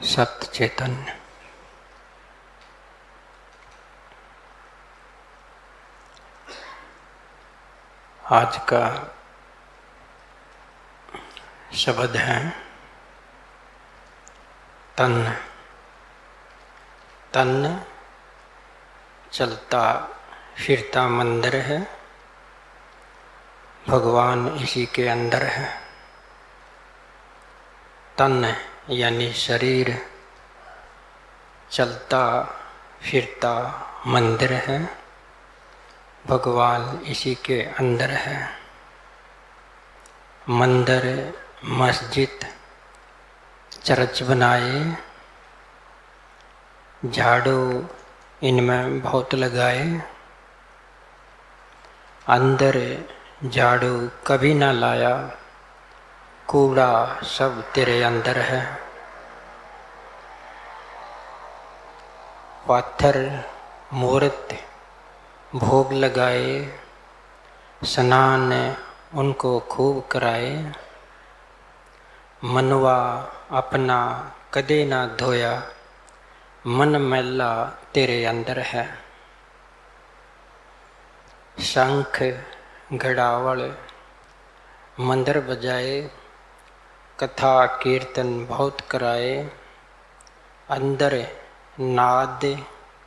सत्य चैतन्य। आज का शब्द है तन। तन चलता फिरता मंदिर है, भगवान इसी के अंदर है। तन यानी शरीर चलता फिरता मंदिर है, भगवान इसी के अंदर है। मंदिर मस्जिद चर्च बनाए, झाड़ू इनमें बहुत लगाए, अंदर झाड़ू कभी ना लाया, कूड़ा सब तेरे अंदर है। पाथर मूर्त भोग लगाए, स्नान उनको खूब कराए, मनवा अपना कदे ना धोया, मन मैला तेरे अंदर है। शंख घड़ावल मंदिर बजाए, कथा कीर्तन बहुत कराए, अंदर नाद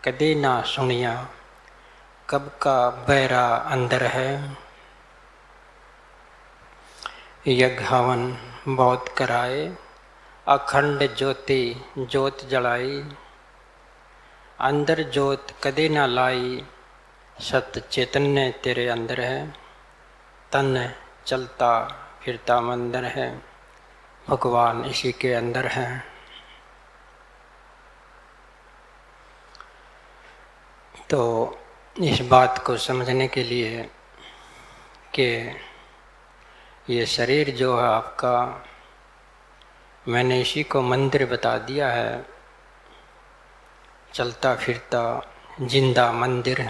कदे ना सुनिया, कब का बहरा अंदर है। यज्ञ हवन बहुत कराए, अखंड ज्योति जोत जलाई, अंदर जोत कदे ना लाई, सत्य चैतन्य तेरे अंदर है। तन चलता फिरता मंदिर है, भगवान इसी के अंदर है। तो इस बात को समझने के लिए कि ये शरीर जो है आपका, मैंने इसी को मंदिर बता दिया है। चलता फिरता जिंदा मंदिर।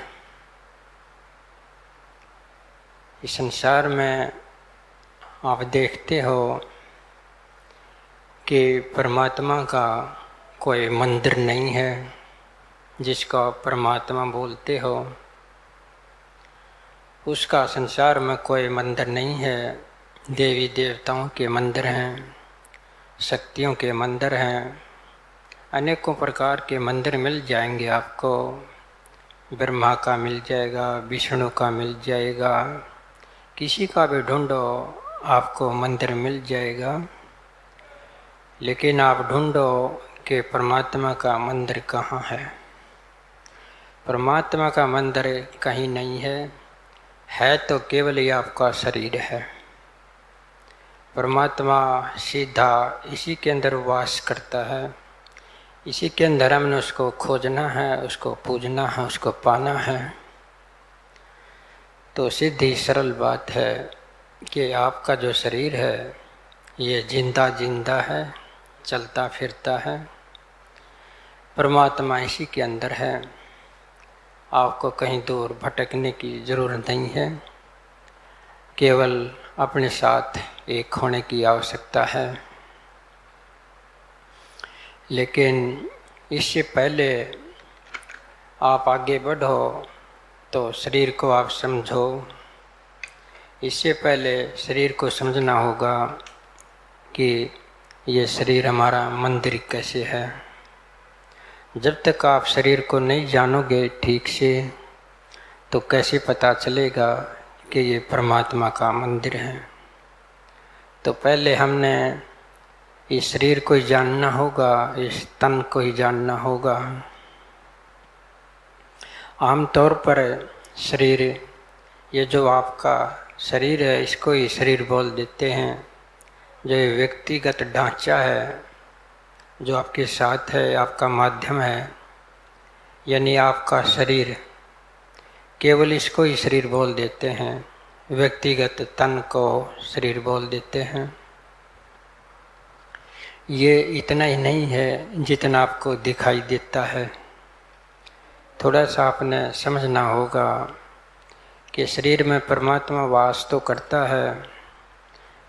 इस संसार में आप देखते हो कि परमात्मा का कोई मंदिर नहीं है। जिसका परमात्मा बोलते हो उसका संसार में कोई मंदिर नहीं है। देवी देवताओं के मंदिर हैं, शक्तियों के मंदिर हैं, अनेकों प्रकार के मंदिर मिल जाएंगे आपको। ब्रह्मा का मिल जाएगा, विष्णु का मिल जाएगा, किसी का भी ढूंढो आपको मंदिर मिल जाएगा। लेकिन आप ढूंढो कि परमात्मा का मंदिर कहाँ है। परमात्मा का मंदिर कहीं नहीं है तो केवल ये आपका शरीर है। परमात्मा सीधा इसी के अंदर वास करता है। इसी के अंदर हमने उसको खोजना है, उसको पूजना है, उसको पाना है। तो सीधी सरल बात है कि आपका जो शरीर है ये जिंदा जिंदा है, चलता फिरता है। परमात्मा इसी के अंदर है। आपको कहीं दूर भटकने की ज़रूरत नहीं है, केवल अपने साथ एक होने की आवश्यकता है। लेकिन इससे पहले आप आगे बढ़ो तो शरीर को आप समझो। इससे पहले शरीर को समझना होगा कि ये शरीर हमारा मंदिर कैसे है। जब तक आप शरीर को नहीं जानोगे ठीक से तो कैसे पता चलेगा कि ये परमात्मा का मंदिर है। तो पहले हमने इस शरीर को ही जानना होगा, इस तन को ही जानना होगा। आमतौर पर शरीर, ये जो आपका शरीर है इसको ही शरीर बोल देते हैं। जो व्यक्तिगत ढांचा है जो आपके साथ है, आपका माध्यम है, यानी आपका शरीर, केवल इसको ही शरीर बोल देते हैं। व्यक्तिगत तन को शरीर बोल देते हैं। ये इतना ही नहीं है जितना आपको दिखाई देता है। थोड़ा सा आपने समझना होगा कि शरीर में परमात्मा वास तो करता है,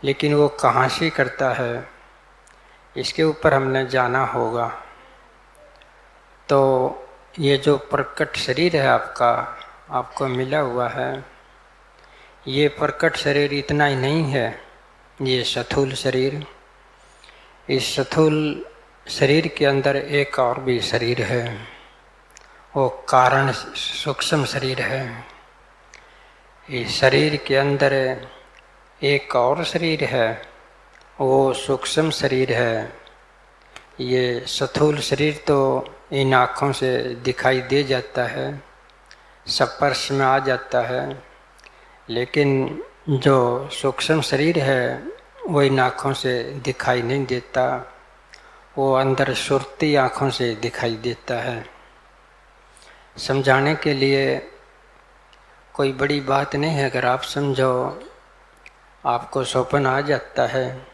लेकिन वो कहाँ से करता है इसके ऊपर हमने जाना होगा। तो ये जो प्रकट शरीर है आपका, आपको मिला हुआ है, ये प्रकट शरीर इतना ही नहीं है, ये स्थूल शरीर। इस स्थूल शरीर के अंदर एक और भी शरीर है, वो कारण सूक्ष्म शरीर है। इस शरीर के अंदर एक और शरीर है, वो सूक्ष्म शरीर है। ये स्थूल शरीर तो इन आँखों से दिखाई दे जाता है, स्पर्श में आ जाता है, लेकिन जो सूक्ष्म शरीर है वो इन आँखों से दिखाई नहीं देता, वो अंदर सुरती आँखों से दिखाई देता है। समझाने के लिए कोई बड़ी बात नहीं है। अगर आप समझो, आपको स्वप्न आ जाता है,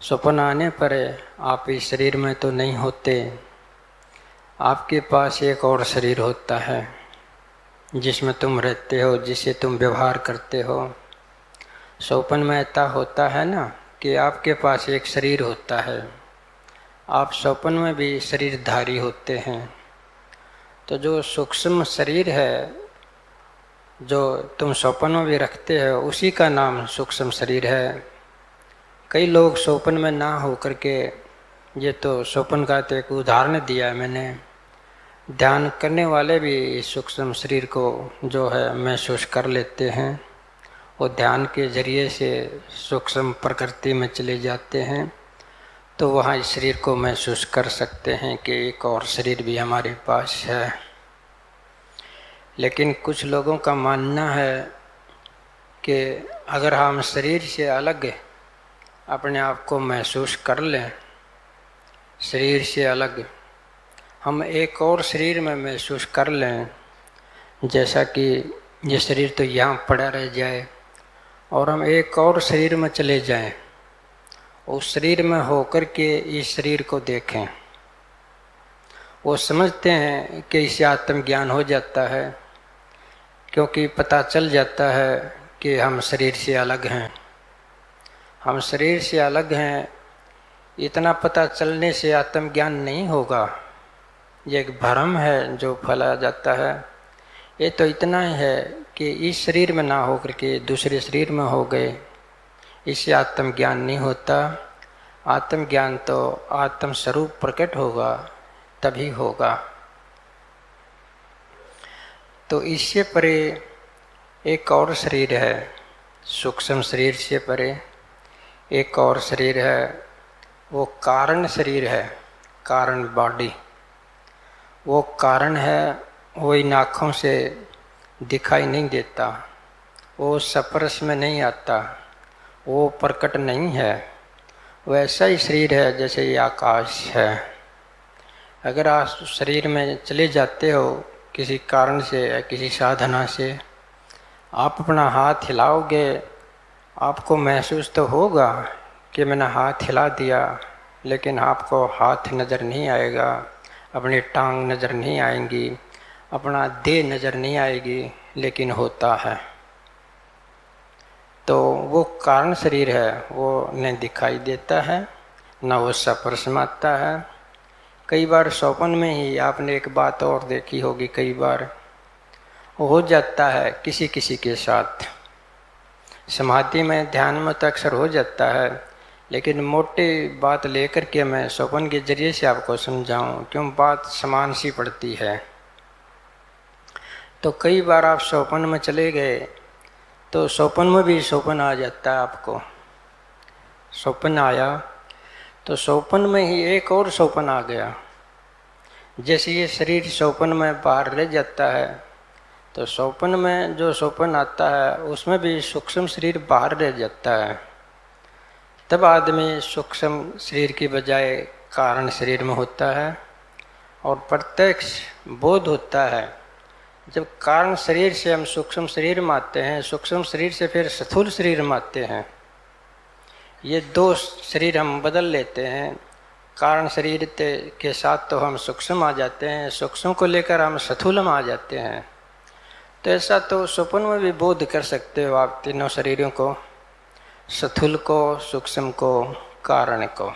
स्वप्न आने पर आप इस शरीर में तो नहीं होते, आपके पास एक और शरीर होता है जिसमें तुम रहते हो, जिसे तुम व्यवहार करते हो। स्वप्न में ऐसा होता है ना कि आपके पास एक शरीर होता है, आप स्वप्न में भी शरीरधारी होते हैं। तो जो सूक्ष्म शरीर है जो तुम स्वप्न में भी रखते हो, उसी का नाम सूक्ष्म शरीर है। कई लोग स्वप्न में ना हो करके, ये तो स्वप्न का तो एक उदाहरण दिया है मैंने, ध्यान करने वाले भी सूक्ष्म शरीर को जो है महसूस कर लेते हैं। वो ध्यान के जरिए से सूक्ष्म प्रकृति में चले जाते हैं, तो वहाँ इस शरीर को महसूस कर सकते हैं कि एक और शरीर भी हमारे पास है। लेकिन कुछ लोगों का मानना है कि अगर हम शरीर से अलग अपने आप को महसूस कर लें, शरीर से अलग हम एक और शरीर में महसूस कर लें, जैसा कि ये शरीर तो यहाँ पड़ा रह जाए और हम एक और शरीर में चले जाएं, उस शरीर में होकर के इस शरीर को देखें। वो समझते हैं कि इससे आत्मज्ञान हो जाता है, क्योंकि पता चल जाता है कि हम शरीर से अलग हैं। हम शरीर से अलग हैं, इतना पता चलने से आत्मज्ञान नहीं होगा। ये एक भ्रम है जो फैला जाता है। ये तो इतना ही है कि इस शरीर में ना हो करके दूसरे शरीर में हो गए, इससे आत्मज्ञान नहीं होता। आत्मज्ञान तो आत्म स्वरूप प्रकट होगा तभी होगा। तो इससे परे एक और शरीर है, सूक्ष्म शरीर से परे एक और शरीर है, वो कारण शरीर है, कारण बॉडी। वो कारण है, वो इन आँखों से दिखाई नहीं देता, वो स्पर्श में नहीं आता, वो प्रकट नहीं है। वैसा ही शरीर है जैसे ये आकाश है। अगर आप शरीर में चले जाते हो किसी कारण से या किसी साधना से, आप अपना हाथ हिलाओगे, आपको महसूस तो होगा कि मैंने हाथ हिला दिया, लेकिन आपको हाथ नज़र नहीं आएगा, अपनी टांग नज़र नहीं आएंगी, अपना देह नज़र नहीं आएगी, लेकिन होता है। तो वो कारण शरीर है, वो न दिखाई देता है, न वो स्पर्श में आता है। कई बार स्वप्न में ही आपने एक बात और देखी होगी, कई बार हो जाता है किसी किसी के साथ। समाधि में ध्यान में तो अक्सर हो जाता है, लेकिन मोटी बात लेकर के मैं स्वप्न के जरिए से आपको समझाऊं, क्यों बात समान सी पड़ती है। तो कई बार आप स्वप्न में चले गए तो स्वप्न में भी स्वप्न आ जाता है आपको। स्वप्न आया तो स्वप्न में ही एक और स्वप्न आ गया। जैसे ये शरीर स्वप्न में बाहर रह जाता है, तो स्वप्न में जो स्वप्न आता है उसमें भी सूक्ष्म शरीर बाहर रह जाता है। तब आदमी सूक्ष्म शरीर की बजाय कारण शरीर में होता है और प्रत्यक्ष बोध होता है। जब कारण शरीर से हम सूक्ष्म शरीर में आते हैं, सूक्ष्म शरीर से फिर स्थूल शरीर में आते हैं, ये दो शरीर हम बदल लेते हैं। कारण शरीर के साथ तो हम सूक्ष्म आ जाते हैं, सूक्ष्म को लेकर हम स्थूल में आ जाते हैं। तो ऐसा तो स्वप्न में भी बोध कर सकते हो आप तीनों शरीरों को, स्थूल को, सूक्ष्म को, कारण को।